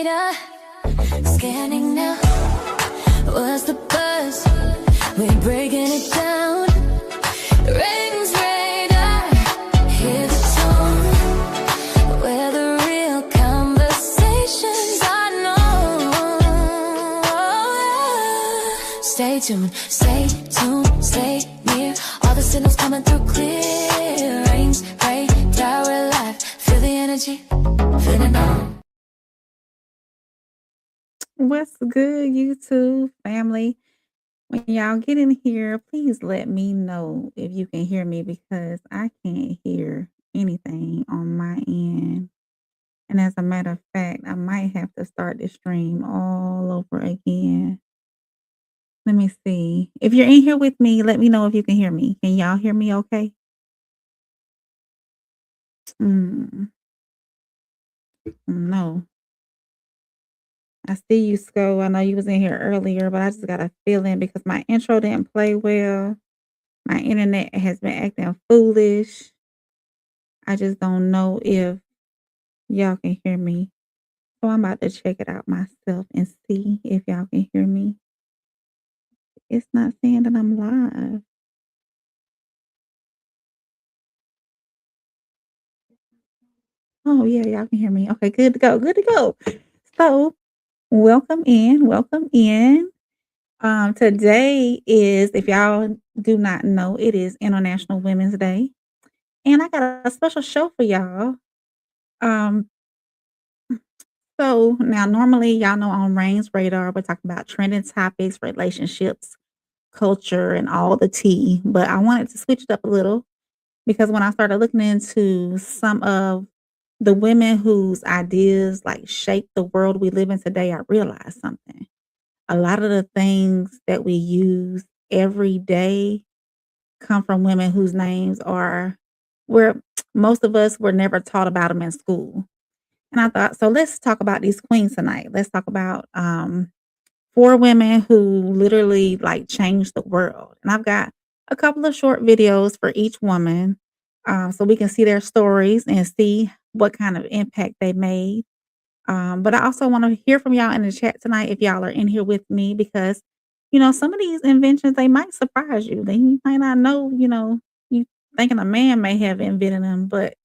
radar, scanning now. What's the buzz? We're breaking it down. Rings radar, hear the tone. Where the real conversations are known. Stay tuned, stay near. All the signals coming through clear. Rings radar, we're live. Feel the energy, feel it now. What's good, YouTube family? When y'all get in here, please let me know if you can hear me because I can't hear anything on my end. And as a matter of fact, I might have to start the stream all over again. Let me see. If you're in here with me, let me know if you can hear me. Can y'all hear me okay? No. I see you, Sko. I know you was in here earlier, but I just got a feeling because my intro didn't play well. My internet has been acting foolish. I just don't know if y'all can hear me. So I'm about to check it out myself and see if y'all can hear me. It's not saying that I'm live. Oh, yeah, y'all can hear me. Okay, good to go. Good to go. So, welcome in. Welcome in. Today is, if y'all do not know, it is International Women's Day. And I got a special show for y'all. So now normally y'all know on Rain's Radar, we're talking about trending topics, relationships, culture, and all the tea. But I wanted to switch it up a little because when I started looking into some of the women whose ideas like shape the world we live in today, I realized something. A lot of the things that we use every day come from women whose names are where most of us were never taught about them in school. And I thought, so let's talk about these queens tonight. Let's talk about 4 women who literally like changed the world. And I've got a couple of short videos for each woman so we can see their stories and see what kind of impact they made. But I also want to hear from y'all in the chat tonight if y'all are in here with me because, some of these inventions, they might surprise you. You might not know, you thinking a man may have invented them, but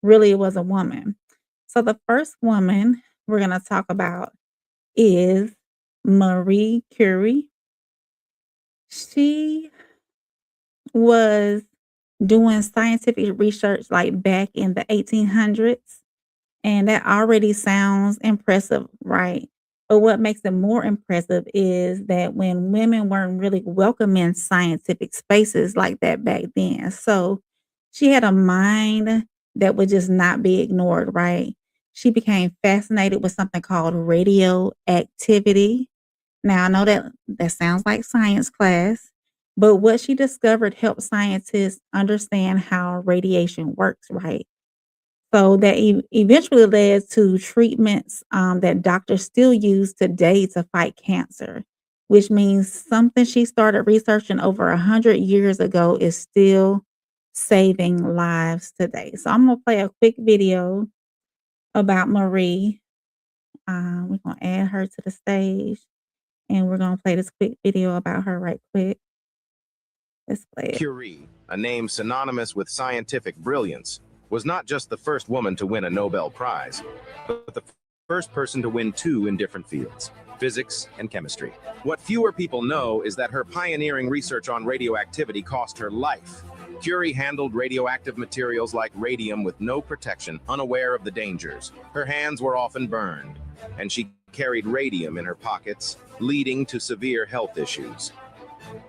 really it was a woman. So the first woman we're going to talk about is Marie Curie. She was doing scientific research like back in the 1800s. And that already sounds impressive, right? But what makes it more impressive is that when women weren't really welcome in scientific spaces like that back then. So she had a mind that would just not be ignored, right? She became fascinated with something called radioactivity. Now, I know that sounds like science class, but what she discovered helped scientists understand how radiation works, right? So that eventually led to treatments that doctors still use today to fight cancer, which means something she started researching over 100 years ago is still saving lives today. So I'm going to play a quick video about Marie. We're going to add her to the stage and we're going to play this quick video about her right quick. Let's play it. Curie, a name synonymous with scientific brilliance, was not just the first woman to win a Nobel Prize, but the first person to win 2 in different fields, physics and chemistry. What fewer people know is that her pioneering research on radioactivity cost her life. Curie handled radioactive materials like radium with no protection, unaware of the dangers. Her hands were often burned, and she carried radium in her pockets, leading to severe health issues.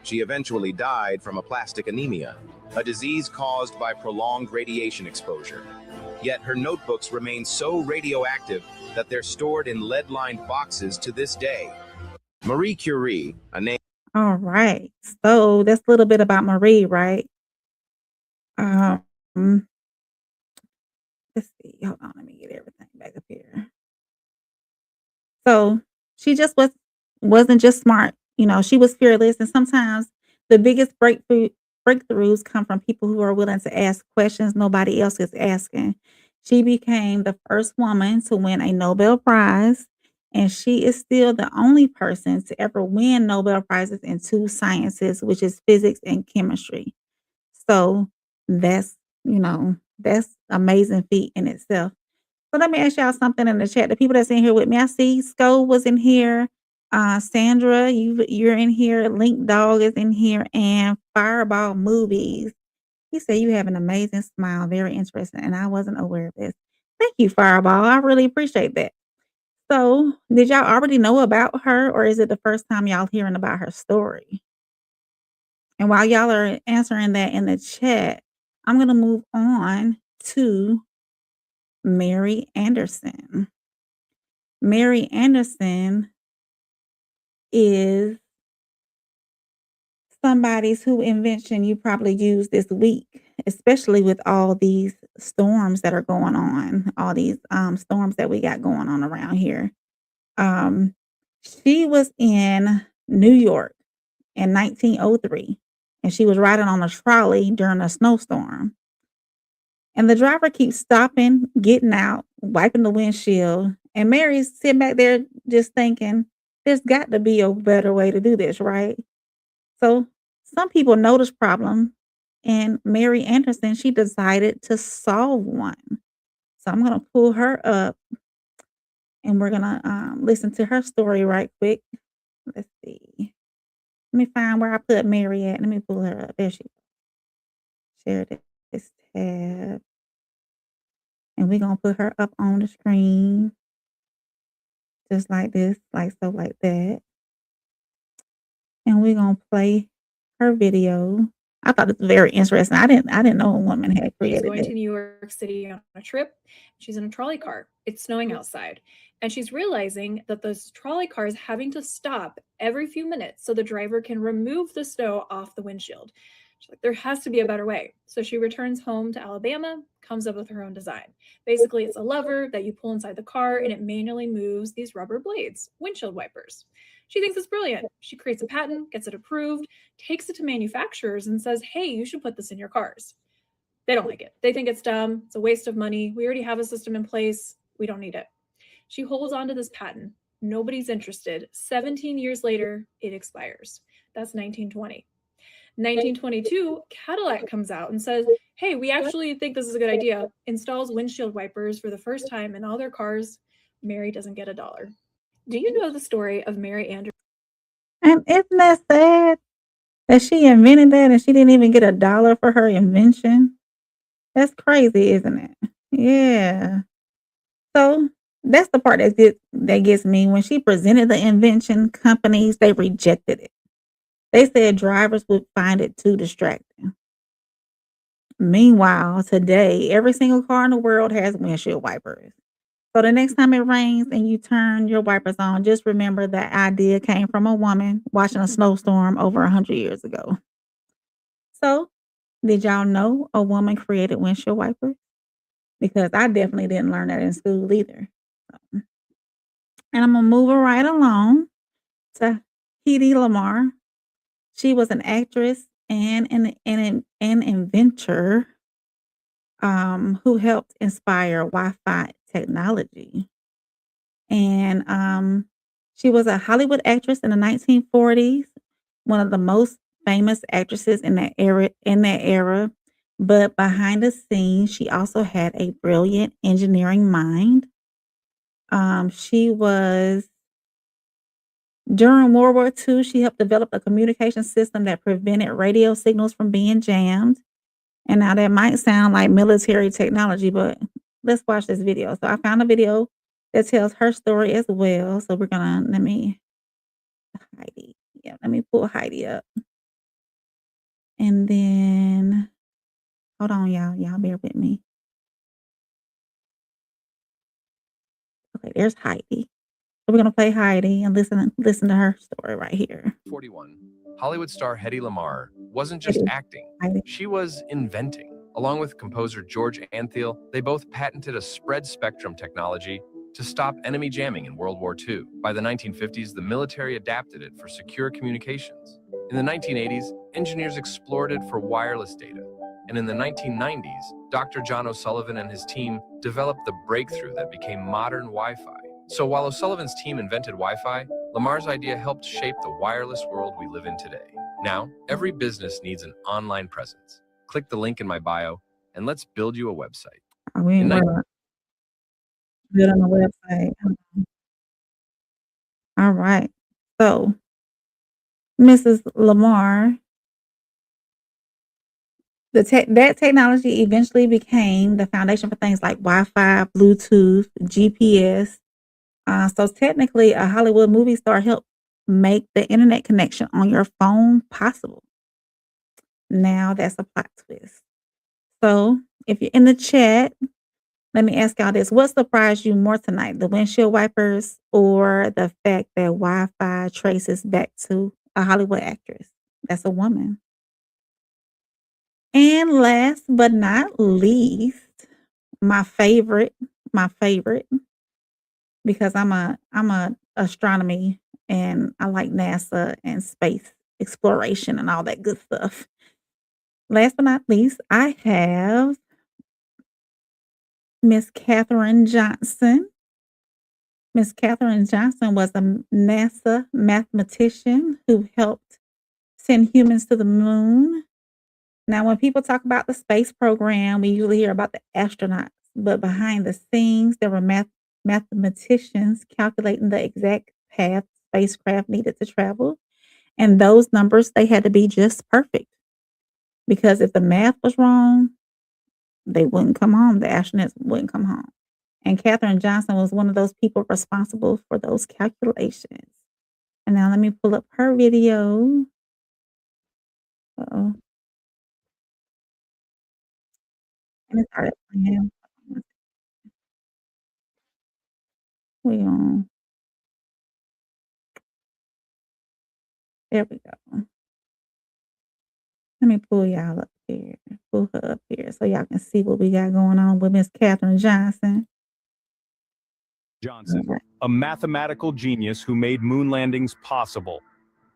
She eventually died from aplastic anemia, a disease caused by prolonged radiation exposure. Yet her notebooks remain so radioactive that they're stored in lead-lined boxes to this day. Marie Curie, a name... All right. So that's a little bit about Marie, right? Let's see. Hold on. Let me get everything back up here. So she just wasn't just smart. She was fearless. And sometimes the biggest breakthroughs come from people who are willing to ask questions nobody else is asking. She became the first woman to win a Nobel Prize And she is still the only person to ever win Nobel Prizes in two sciences, which is physics and chemistry. So that's, that's amazing feat in itself. So let me ask y'all something in the chat. The people that's in here with me, I see Sko was in here. Sandra, you're in here. Link Dog is in here, and Fireball Movies. He said you have an amazing smile, very interesting, and I wasn't aware of this. Thank you, Fireball. I really appreciate that. So, did y'all already know about her, or is it the first time y'all hearing about her story? And while y'all are answering that in the chat, I'm going to move on to Mary Anderson. Mary Anderson is somebody's who invention you probably use this week, especially with all these storms that are going on, all these storms that we got going on around here. She was in New York in 1903, and she was riding on a trolley during a snowstorm. And the driver keeps stopping, getting out, wiping the windshield. And Mary's sitting back there just thinking, there's got to be a better way to do this, right? So some people notice problem, and Mary Anderson, she decided to solve one. So I'm going to pull her up, and we're going to listen to her story right quick. Let's see. Let me find where I put Mary at. Let me pull her up. There she is. Share this tab. And we're going to put her up on the screen. Just like this, like so, like that. And we're going to play her video. I thought it was very interesting. I didn't know a woman had created it. She's going to New York City on a trip. She's in a trolley car. It's snowing outside. And she's realizing that those trolley cars having to stop every few minutes so the driver can remove the snow off the windshield. She's like, there has to be a better way. So she returns home to Alabama, comes up with her own design. Basically, it's a lever that you pull inside the car and it manually moves these rubber blades, windshield wipers. She thinks it's brilliant. She creates a patent, gets it approved, takes it to manufacturers and says, hey, you should put this in your cars. They don't like it. They think it's dumb. It's a waste of money. We already have a system in place. We don't need it. She holds on to this patent. Nobody's interested. 17 years later, it expires. That's 1920. 1922, Cadillac comes out and says, hey, we actually think this is a good idea. Installs windshield wipers for the first time in all their cars. Mary doesn't get $1. Do you know the story of Mary Anderson? And isn't that sad that she invented that and she didn't even get $1 for her invention? That's crazy, isn't it? Yeah. So that's the part that gets me. When she presented the invention, companies, they rejected it. They said drivers would find it too distracting. Meanwhile, today, every single car in the world has windshield wipers. So the next time it rains and you turn your wipers on, just remember that idea came from a woman watching a snowstorm over 100 years ago. So did y'all know a woman created windshield wipers? Because I definitely didn't learn that in school either. So, and I'm going to move her right along to Hedy Lamarr. She was an actress and an inventor who helped inspire Wi-Fi technology. And she was a Hollywood actress in the 1940s, one of the most famous actresses in that era. But behind the scenes, she also had a brilliant engineering mind. She was During World War II, she helped develop a communication system that prevented radio signals from being jammed. And now that might sound like military technology, but let's watch this video. So I found a video that tells her story as well. So we're gonna let me pull Hedy up. And then hold on, y'all. Y'all bear with me. Okay, there's Hedy. So we're gonna play Hedy and listen to her story right here. 41. Hollywood star Hedy Lamarr wasn't just acting, she was inventing. Along with composer George Antheil, they both patented a spread spectrum technology to stop enemy jamming in World War II. By the 1950s, the military adapted it for secure communications. In the 1980s, engineers explored it for wireless data. And in the 1990s, Dr. John O'Sullivan and his team developed the breakthrough that became modern Wi-Fi. So while O'Sullivan's team invented Wi-Fi, Lamarr's idea helped shape the wireless world we live in today. Now, every business needs an online presence. Click the link in my bio, and let's build you a website. We ain't In worried about good on the website. All right. So, Mrs. Lamarr, that technology eventually became the foundation for things like Wi-Fi, Bluetooth, GPS. So technically, a Hollywood movie star helped make the internet connection on your phone possible. Now that's a plot twist. So if you're in the chat, let me ask y'all this. What surprised you more tonight? The windshield wipers or the fact that Wi-Fi traces back to a Hollywood actress? That's a woman. And last but not least, my favorite, because I'm a astronomy and I like NASA and space exploration and all that good stuff. Last but not least, I have Miss Katherine Johnson. Miss Katherine Johnson was a NASA mathematician who helped send humans to the moon. Now, when people talk about the space program, we usually hear about the astronauts, but behind the scenes, there were mathematicians calculating the exact path spacecraft needed to travel. And those numbers, they had to be just perfect because if the math was wrong, they wouldn't come home. The astronauts wouldn't come home. And Katherine Johnson was one of those people responsible for those calculations. And now let me pull up her video. Uh-oh. And it started playing. We on. There we go. Let me pull y'all up here. Pull her up here so y'all can see what we got going on with Miss Katherine Johnson. Johnson, a mathematical genius who made moon landings possible.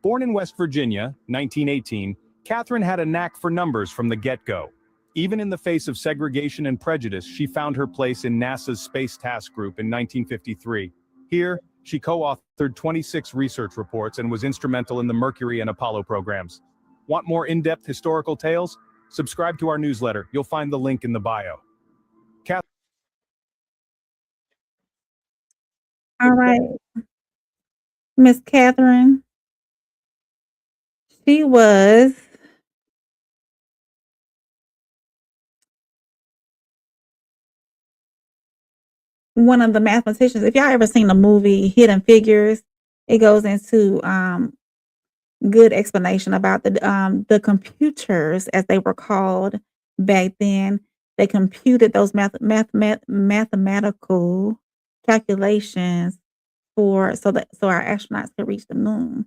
Born in West Virginia, 1918, Katherine had a knack for numbers from the get-go. Even in the face of segregation and prejudice, she found her place in NASA's Space Task Group in 1953. Here, she co-authored 26 research reports and was instrumental in the Mercury and Apollo programs. Want more in-depth historical tales? Subscribe to our newsletter. You'll find the link in the bio. All right. Miss Katherine, she was one of the mathematicians. If y'all ever seen the movie Hidden Figures, it goes into good explanation about the computers, as they were called back then. They computed those mathematical calculations so our astronauts could reach the moon.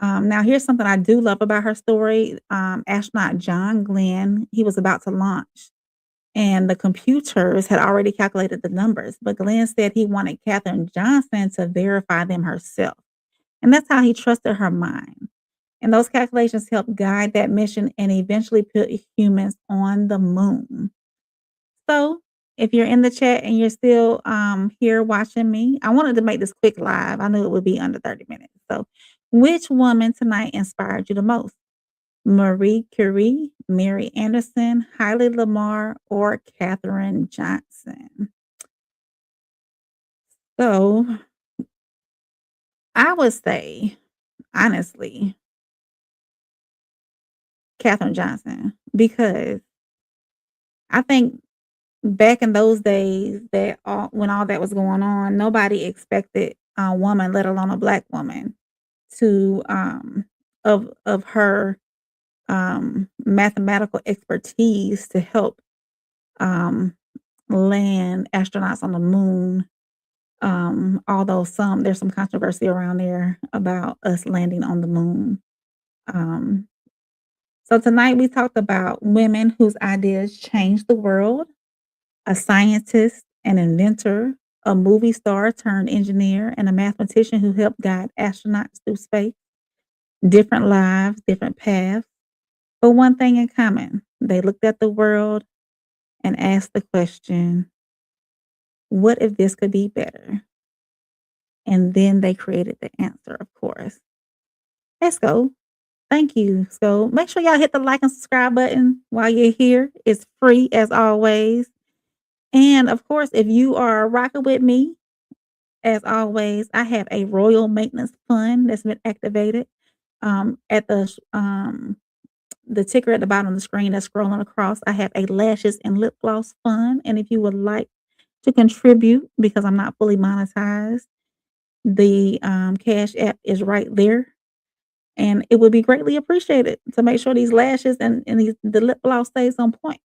Now here's something I do love about her story. Astronaut John Glenn, he was about to launch, and the computers had already calculated the numbers, but Glenn said he wanted Katherine Johnson to verify them herself. And that's how he trusted her mind. And those calculations helped guide that mission and eventually put humans on the moon. So if you're in the chat and you're still here watching me, I wanted to make this quick live. I knew it would be under 30 minutes. So which woman tonight inspired you the most? Marie Curie, Mary Anderson, Hedy Lamarr, or Katherine Johnson? So I would say, honestly, Katherine Johnson, because I think back in those days when all that was going on, nobody expected a woman, let alone a Black woman, to of her mathematical expertise to help land astronauts on the moon. Although there's some controversy around there about us landing on the moon. So tonight we talked about women whose ideas changed the world, a scientist, an inventor, a movie star turned engineer, and a mathematician who helped guide astronauts through space. Different lives, different paths, but one thing in common. They looked at the world and asked the question, what if this could be better? And then they created the answer, of course. Let's go. Thank you. So make sure y'all hit the like and subscribe button while you're here. It's free as always. And of course, if you are rocking with me, as always, I have a royal maintenance fund that's been activated. At the ticker at the bottom of the screen that's scrolling across, I have a lashes and lip gloss fund. And if you would like to contribute, because I'm not fully monetized, the Cash App is right there. And it would be greatly appreciated to make sure these lashes and the lip gloss stays on point.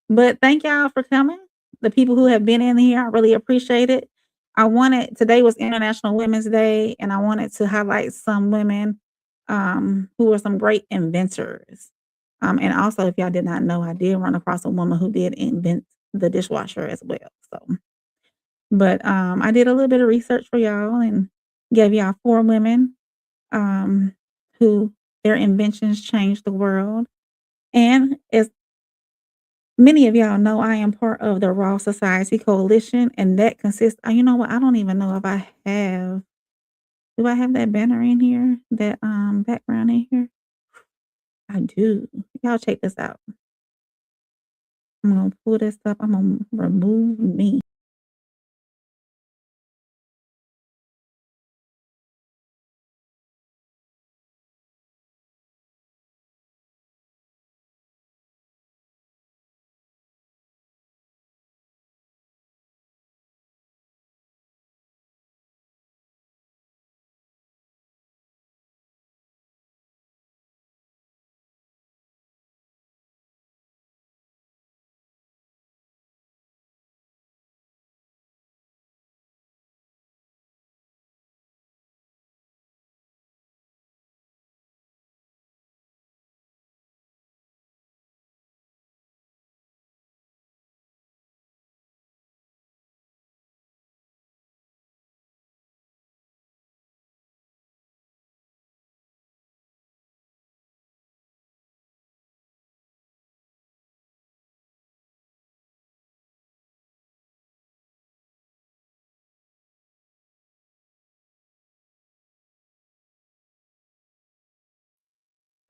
But thank y'all for coming. The people who have been in here, I really appreciate it. Today was International Women's Day, and I wanted to highlight some women who are some great inventors. And also, if y'all did not know, I did run across a woman who did invent the dishwasher as well. But I did a little bit of research for y'all and gave y'all 4 women who their inventions changed the world. And as many of y'all know, I am part of the Raw Society Coalition, and that consists you know what? I don't even know if I have do I have that banner in here? That background in here? I do. Y'all check this out. I'm gonna pull this up. I'm gonna remove me.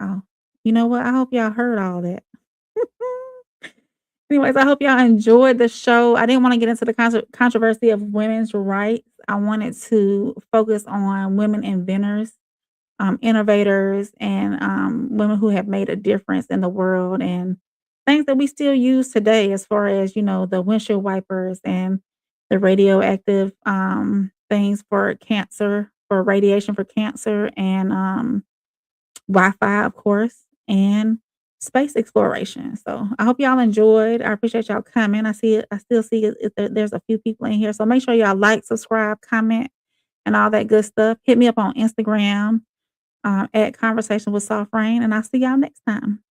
Oh, you know what? I hope y'all heard all that. Anyways, I hope y'all enjoyed the show. I didn't want to get into the controversy of women's rights. I wanted to focus on women inventors, innovators, and women who have made a difference in the world and things that we still use today, as far as the windshield wipers and the radioactive things for cancer, for radiation for cancer, and Wi-Fi, of course, and space exploration. So I hope y'all enjoyed. I appreciate y'all coming. I still see there's a few people in here. So make sure y'all like, subscribe, comment, and all that good stuff. Hit me up on Instagram at Conversation with Soft Rain, and I'll see y'all next time.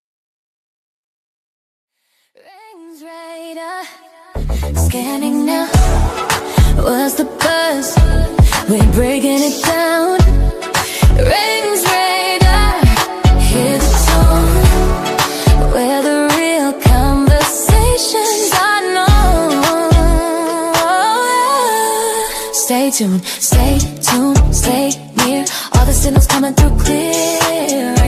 Rings radar, scanning now. What's the buzz? We're breaking it down. Rings radar, hear the tone. Where the real conversations are known. Stay tuned, stay tuned, stay near. All the signals coming through clear.